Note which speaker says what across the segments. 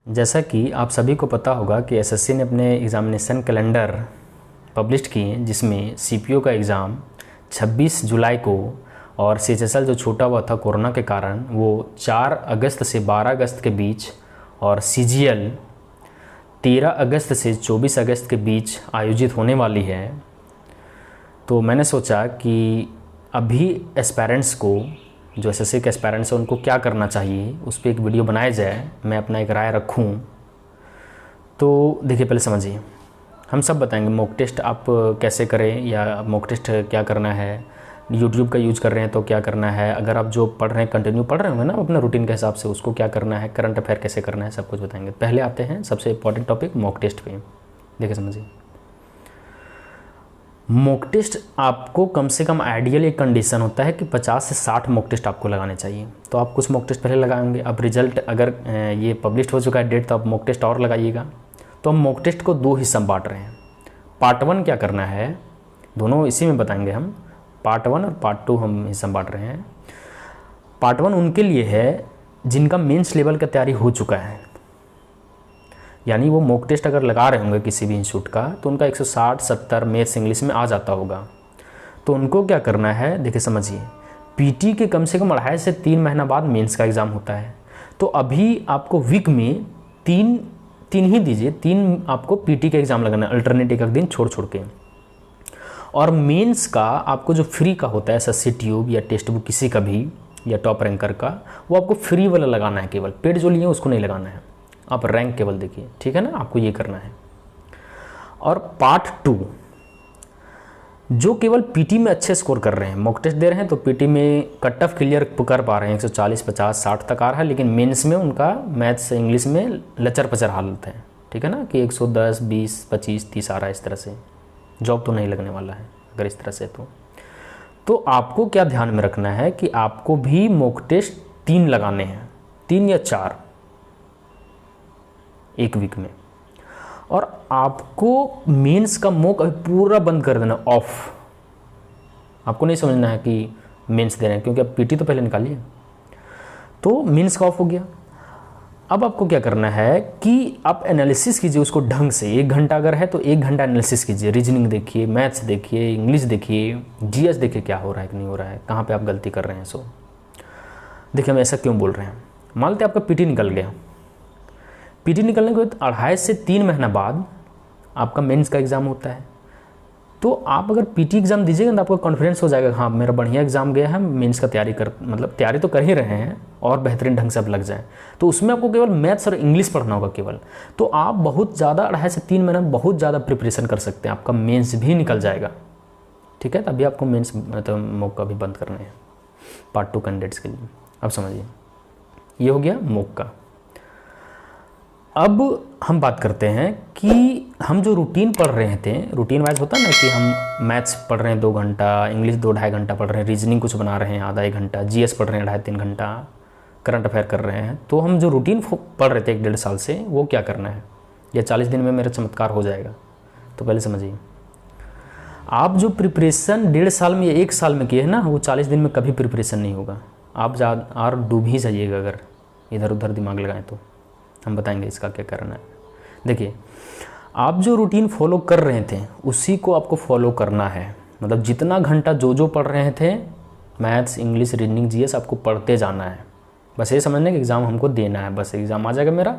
Speaker 1: जैसा कि आप सभी को पता होगा कि एसएससी ने अपने एग्ज़ामिनेशन कैलेंडर पब्लिश किए जिसमें सीपीओ का एग्ज़ाम 26 जुलाई को और सीएचएसएल जो छूटा हुआ था कोरोना के कारण वो 4 अगस्त से 12 अगस्त के बीच और सीजीएल 13 अगस्त से 24 अगस्त के बीच आयोजित होने वाली है। तो मैंने सोचा कि अभी एस्पायरेंट्स को जो एसएससी के एस्पायरेंट्स हैं उनको क्या करना चाहिए उस पर एक वीडियो बनाया जाए, मैं अपना एक राय रखूं। तो देखिए, पहले समझिए, हम सब बताएंगे मॉक टेस्ट आप कैसे करें या मॉक टेस्ट क्या करना है, यूट्यूब का यूज़ कर रहे हैं तो क्या करना है, अगर आप जो पढ़ रहे हैं कंटिन्यू पढ़ रहे होंगे ना अपने रूटीन के हिसाब से उसको क्या करना है, करंट अफेयर कैसे करना है, सब कुछ बताएंगे। पहले आते हैं सबसे इंपॉर्टेंट टॉपिक मॉक टेस्ट पे। देखिए समझिए, मॉक टेस्ट आपको कम से कम आइडियल एक कंडीशन होता है कि 50 से 60 मॉक टेस्ट आपको लगाने चाहिए। तो आप कुछ मॉक टेस्ट पहले लगाएंगे, अब रिजल्ट अगर ये पब्लिश हो चुका है डेट तो आप मॉक टेस्ट और लगाइएगा। तो हम मॉक टेस्ट को 2 हिस्सा में बांट रहे हैं। पार्ट 1 क्या करना है, दोनों इसी में बताएंगे हम, पार्ट 1 और पार्ट 2 हम हिस्सा में बांट रहे हैं। पार्ट 1 उनके लिए है जिनका मेंस लेवल का तैयारी हो चुका है, यानी वो मॉक टेस्ट अगर लगा रहे होंगे किसी भी इंस्टीट्यूट का तो उनका 160-70 मैथ्स इंग्लिश में आ जाता होगा। तो उनको क्या करना है, देखिए समझिए, पीटी के कम से कम 2.5 से 3 महीना बाद मेंस का एग्ज़ाम होता है। तो अभी आपको वीक में तीन ही दीजिए, 3 आपको पीटी का एग्ज़ाम लगाना है, अल्टरनेट एक दिन छोड़ के। और मेंस का आपको जो फ्री का होता है एसएससी ट्यूब या टेस्ट बुक किसी का भी या टॉप रैंकर का, वो आपको फ्री वाला लगाना है, केवल पेड जो लिए उसको नहीं लगाना है, आप रैंक केवल देखिए, ठीक है ना, आपको ये करना है। और पार्ट 2 जो केवल पीटी में अच्छे स्कोर कर रहे हैं, मॉक टेस्ट दे रहे हैं तो पीटी में कट ऑफ क्लियर कर पा रहे हैं, 140, 50, 60 तक आ रहा है, लेकिन मेंस में उनका मैथ्स इंग्लिश में लचर पचर हालत है, ठीक है ना, कि 110, 20, 25, 30 आ रहा है। इस तरह से जॉब तो नहीं लगने वाला है अगर इस तरह से। तो आपको क्या ध्यान में रखना है कि आपको भी मॉक टेस्ट 3 लगाने हैं, 3 या 4 एक वीक में। और आपको मेंस का मॉक अभी पूरा बंद कर देना, ऑफ। आपको नहीं समझना है कि मेंस दे रहे हैं, क्योंकि अब पीटी तो पहले निकालिए। तो मेंस का ऑफ हो गया। अब आपको क्या करना है कि आप एनालिसिस कीजिए उसको ढंग से। 1 घंटा अगर है तो 1 घंटा एनालिसिस कीजिए, रीजनिंग देखिए, मैथ्स देखिए, इंग्लिश देखिए, जीएस देखिए क्या हो रहा है कि नहीं हो रहा है, कहाँ पे आप गलती कर रहे हैं। सो देखिए हम ऐसा क्यों बोल रहे हैं, मान लेते आपका पीटी निकल गया, पीटी निकलने के बाद 2.5 से 3 महीना बाद आपका मेंस का एग्ज़ाम होता है। तो आप अगर पीटी एग्ज़ाम दीजिएगा तो आपको कॉन्फिडेंस हो जाएगा, हाँ मेरा बढ़िया एग्ज़ाम गया है, मेंस का तैयारी तो कर ही रहे हैं और बेहतरीन ढंग से अब लग जाए। तो उसमें आपको केवल मैथ्स और इंग्लिश पढ़ना होगा केवल। तो आप बहुत ज़्यादा 2.5 से 3 महीना बहुत ज़्यादा प्रिपरेशन कर सकते हैं, आपका मेंस भी निकल जाएगा, ठीक है। तभी आपको मेंस मतलब मॉक भी बंद करना है पार्ट 2 कैंडिडेट्स के लिए। अब समझिए, ये हो गया मॉक का। अब हम बात करते हैं कि हम जो रूटीन पढ़ रहे थे, रूटीन वाइज होता है ना कि हम मैथ्स पढ़ रहे हैं 2 घंटा, इंग्लिश 2-2.5 घंटा पढ़ रहे हैं, रीजनिंग कुछ बना रहे हैं आधा 1 घंटा, जीएस पढ़ रहे हैं 2.5-3 घंटा, करंट अफेयर कर रहे हैं। तो हम जो रूटीन पढ़ रहे थे 1-1.5 साल से, वो क्या करना है, या 40 दिन में मेरा चमत्कार हो जाएगा। तो पहले समझिए, आप जो प्रिपरेशन 1.5 साल में या 1 साल में किए है ना, वो 40 दिन में कभी प्रिपरेशन नहीं होगा। आप ज़्यादा और डूब ही जाइएगा अगर इधर उधर दिमाग लगाएं तो। हम बताएंगे इसका क्या कारण है। देखिए, आप जो रूटीन फॉलो कर रहे थे उसी को आपको फॉलो करना है, मतलब जितना घंटा जो पढ़ रहे थे मैथ्स, इंग्लिश, रीजनिंग, जीएस, आपको पढ़ते जाना है। बस ये समझने कि एग्ज़ाम हमको देना है, बस एग्ज़ाम आ जाएगा, मेरा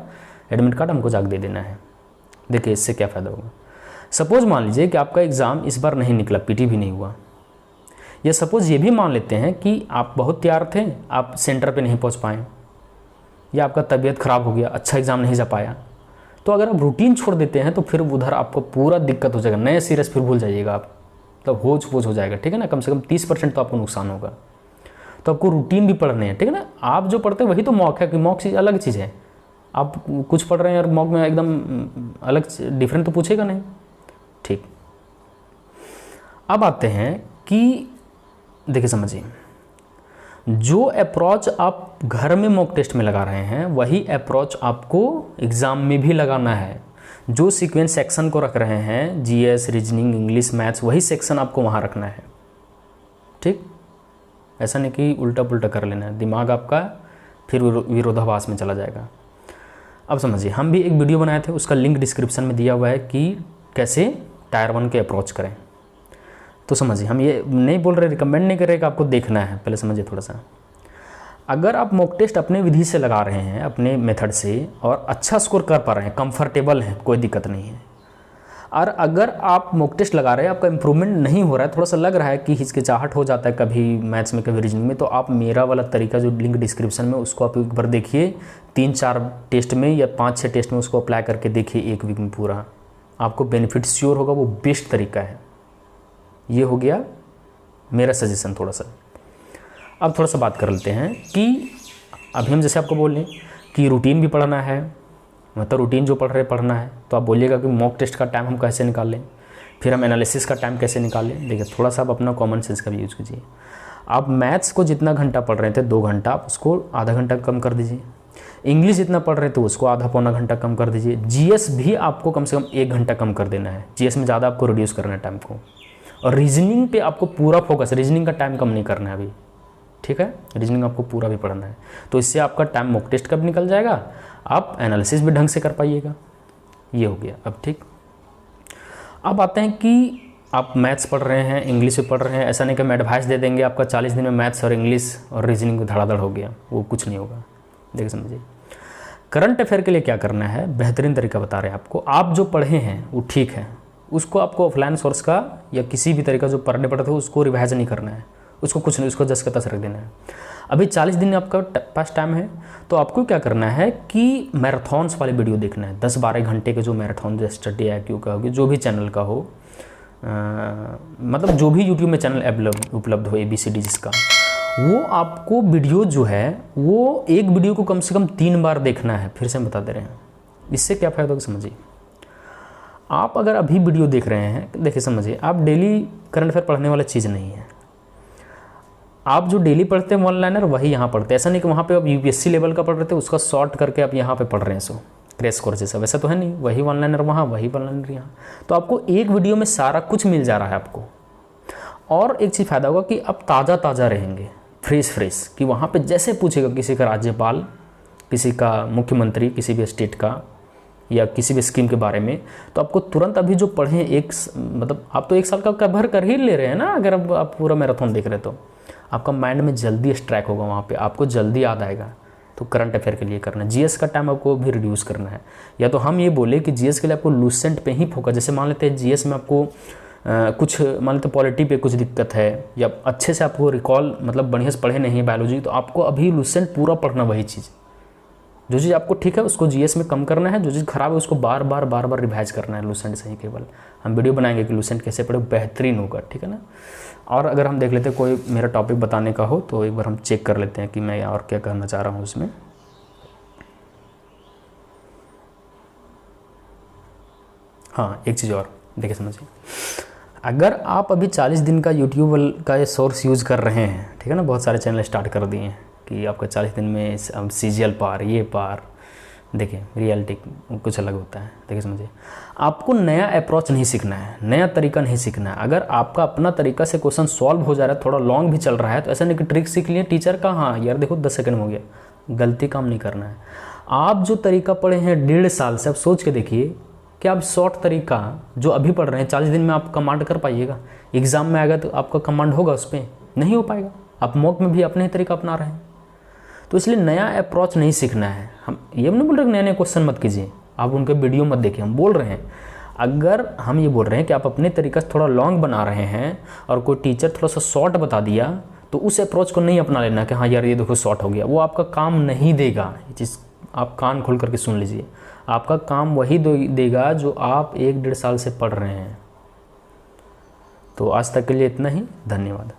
Speaker 1: एडमिट कार्ड हमको जाके दे देना है। देखिए इससे क्या फ़ायदा होगा। सपोज़ मान लीजिए कि आपका एग्ज़ाम इस बार नहीं निकला, पीटी भी नहीं हुआ, या सपोज़ ये भी मान लेते हैं कि आप बहुत तैयार थे, आप सेंटर पे नहीं पहुंच पाए, या आपका तबीयत ख़राब हो गया, अच्छा एग्ज़ाम नहीं जा पाया। तो अगर आप रूटीन छोड़ देते हैं तो फिर उधर आपको पूरा दिक्कत हो जाएगा, नए सिरे से फिर भूल जाइएगा आप, मतलब होच पोच हो जाएगा, ठीक है ना। कम से कम 30% तो आपको नुकसान होगा। तो आपको रूटीन भी पढ़ने हैं, ठीक है ना। आप जो पढ़ते हैं वही तो मॉक है, कि मॉक चीज़ अलग चीज़ है। आप कुछ पढ़ रहे हैं और मॉक में एकदम अलग डिफरेंट तो पूछेगा नहीं, ठीक। अब आते हैं कि देखिए समझिए, जो अप्रोच आप घर में मॉक टेस्ट में लगा रहे हैं वही अप्रोच आपको एग्ज़ाम में भी लगाना है। जो सीक्वेंस सेक्शन को रख रहे हैं, जीएस, रीजनिंग, इंग्लिश, मैथ्स, वही सेक्शन आपको वहाँ रखना है, ठीक। ऐसा नहीं कि उल्टा पुल्टा कर लेना है, दिमाग आपका फिर विरोधाभास में चला जाएगा। अब समझिए, हम भी एक वीडियो बनाए थे, उसका लिंक डिस्क्रिप्शन में दिया हुआ है कि कैसे टायर 1 के अप्रोच करें। तो समझिए, हम ये नहीं बोल रहे, रिकमेंड नहीं कर रहे कि आपको देखना है, पहले समझिए थोड़ा सा। अगर आप मॉक टेस्ट अपने विधि से लगा रहे हैं, अपने मेथड से, और अच्छा स्कोर कर पा रहे हैं, कंफर्टेबल हैं, कोई दिक्कत नहीं है, और अगर आप मॉक टेस्ट लगा रहे हैं, आपका इंप्रूवमेंट नहीं हो रहा है, थोड़ा सा लग रहा है कि हिचकिचाहट हो जाता है कभी मैथ्स में कभी रीजनिंग में, तो आप मेरा वाला तरीका जो लिंक डिस्क्रिप्शन में, उसको आप एक बार देखिए, 3-4 टेस्ट में या 5-6 टेस्ट में उसको अप्लाई करके देखिए 1 वीक में पूरा, आपको बेनिफिट श्योर होगा। वो बेस्ट तरीका है। ये हो गया मेरा सजेशन थोड़ा सा। अब थोड़ा सा बात कर लेते हैं कि अभी हम जैसे आपको बोल रहे हैं कि रूटीन भी पढ़ना है, मतलब रूटीन जो पढ़ रहे पढ़ना है, तो आप बोलिएगा कि मॉक टेस्ट का टाइम हम कैसे निकालें, फिर हम एनालिसिस का टाइम कैसे निकालें। देखिए, थोड़ा सा आप अपना कॉमन सेंस का भी यूज़ कीजिए। आप मैथ्स को जितना घंटा पढ़ रहे थे 2 घंटा, आप उसको आधा घंटा कम कर दीजिए। इंग्लिश जितना पढ़ रहे थे उसको आधा पौना घंटा कम कर दीजिए। जीएस भी आपको कम से कम 1 घंटा कम कर देना है। जीएस में ज़्यादा आपको रिड्यूस करना है टाइम को, और रीजनिंग पे आपको पूरा फोकस, रीजनिंग का टाइम कम नहीं करना है अभी, ठीक है। रीजनिंग आपको पूरा भी पढ़ना है, तो इससे आपका टाइम मॉक टेस्ट का भी निकल जाएगा, आप एनालिसिस भी ढंग से कर पाइएगा। ये हो गया अब, ठीक। अब आते हैं कि आप मैथ्स पढ़ रहे हैं, इंग्लिश भी पढ़ रहे हैं, ऐसा नहीं कि हम एडवाइस दे देंगे आपका 40 दिन में मैथ्स और इंग्लिश और रीजनिंग को धड़ाधड़ हो गया, वो कुछ नहीं होगा। देखिए समझिए, करंट अफेयर के लिए क्या करना है, बेहतरीन तरीका बता रहे हैं आपको। आप जो पढ़े हैं वो ठीक है, उसको आपको ऑफलाइन सोर्स का या किसी भी तरीका जो पढ़ने पड़ते हो उसको रिवाइज नहीं करना है, उसको कुछ नहीं, उसको जस का तस रख देना है। अभी 40 दिन आपका पास टाइम है, तो आपको क्या करना है कि मैराथॉन्स वाले वीडियो देखना है, 10-12 घंटे के जो मैराथन, जो स्टडी IQ का होगी, जो भी चैनल का हो, मतलब जो भी यूट्यूब में चैनल उपलब्ध हो, ABCD जिसका, वो आपको वीडियो जो है वो एक वीडियो को कम से कम 3 बार देखना है। फिर से हम बता दे रहे हैं, इससे क्या फ़ायदा होगा समझिए। आप अगर अभी वीडियो देख रहे हैं, देखिए समझिए, आप डेली करंट अफेयर पढ़ने वाला चीज़ नहीं है। आप जो डेली पढ़ते हैं 1 लाइनर, वही यहाँ पढ़ते हैं। ऐसा नहीं कि वहाँ पे आप UPSC लेवल का पढ़ रहे थे, उसका शॉर्ट करके आप यहाँ पे पढ़ रहे हैं, सो क्रैश कोर्स जैसा, वैसा तो है नहीं। वही 1 लाइनर वहाँ, वही 1 लाइनर यहाँ, तो आपको एक वीडियो में सारा कुछ मिल जा रहा है आपको। और एक चीज़ फ़ायदा होगा कि आप ताज़ा रहेंगे, फ्रेश, कि वहाँ पे जैसे पूछेगा किसी का राज्यपाल, किसी का मुख्यमंत्री, किसी भी स्टेट का, या किसी भी स्कीम के बारे में, तो आपको तुरंत अभी जो पढ़ें, मतलब आप तो 1 साल का कवर कर ही ले रहे हैं ना। अगर अब आप पूरा मैराथन देख रहे हैं तो आपका माइंड में जल्दी स्ट्राइक होगा, वहाँ पे आपको जल्दी याद आएगा। तो करंट अफेयर के लिए करना है। जीएस का टाइम आपको भी रिड्यूस करना है, या तो हम ये बोले कि जीएस के लिए आपको लूसेंट पे ही फोकस। जैसे मान लेते हैं जीएस में आपको कुछ, मान लेते पॉलिटी पे कुछ दिक्कत है, या अच्छे से आपको रिकॉल, मतलब बढ़िया से पढ़े नहीं है बायोलॉजी, तो आपको अभी लूसेंट पूरा पढ़ना, वही चीज़। जो चीज़ आपको ठीक है उसको जीएस में कम करना है, जो चीज़ खराब है उसको बार बार रिवाइज करना है लूसेंट से ही। केवल हम वीडियो बनाएंगे कि लूसेंट कैसे पढ़े, बेहतरीन होगा, ठीक है ना। और अगर हम देख लेते हैं कोई मेरा टॉपिक बताने का हो, तो एक बार हम चेक कर लेते हैं कि मैं और क्या कहना चाह रहा हूँ उसमें। हाँ, एक चीज़ और देखिए समझिए, अगर आप अभी 40 दिन का यूट्यूब का ये सोर्स यूज़ कर रहे हैं, ठीक है ना, बहुत सारे चैनल स्टार्ट कर दिए हैं कि आपका 40 दिन में CGL पार, ये पार, देखिए रियलिटी कुछ अलग होता है। देखिए समझिए, आपको नया अप्रोच नहीं सीखना है, नया तरीका नहीं सीखना है। अगर आपका अपना तरीका से क्वेश्चन सॉल्व हो जा रहा है, थोड़ा लॉन्ग भी चल रहा है, तो ऐसा नहीं कि ट्रिक सीख लिए टीचर का, हाँ यार देखो 10 सेकंड में हो गया, गलती काम नहीं करना है। आप जो तरीका पढ़े हैं 1.5 साल से, आप सोच के देखिए कि आप शॉर्ट तरीका जो अभी पढ़ रहे हैं 40 दिन में आप कमांड कर पाइएगा। एग्जाम में आएगा तो आपका कमांड होगा, उस पर नहीं हो पाएगा। आप मॉक में भी अपने ही तरीका अपना रहे हैं, तो इसलिए नया अप्रोच नहीं सीखना है। हम ये नहीं बोल रहे कि नए क्वेश्चन मत कीजिए, आप उनके वीडियो मत देखिए। हम बोल रहे हैं, अगर हम ये बोल रहे हैं कि आप अपने तरीका से थोड़ा लॉन्ग बना रहे हैं और कोई टीचर थोड़ा सा शॉर्ट बता दिया, तो उस अप्रोच को नहीं अपना लेना कि हाँ यार ये देखो शॉर्ट हो गया, वो आपका काम नहीं देगा। ये चीज़ आप कान खोल करके सुन लीजिए, आपका काम वही देगा जो आप 1-1.5 साल से पढ़ रहे हैं। तो आज तक के लिए इतना ही, धन्यवाद।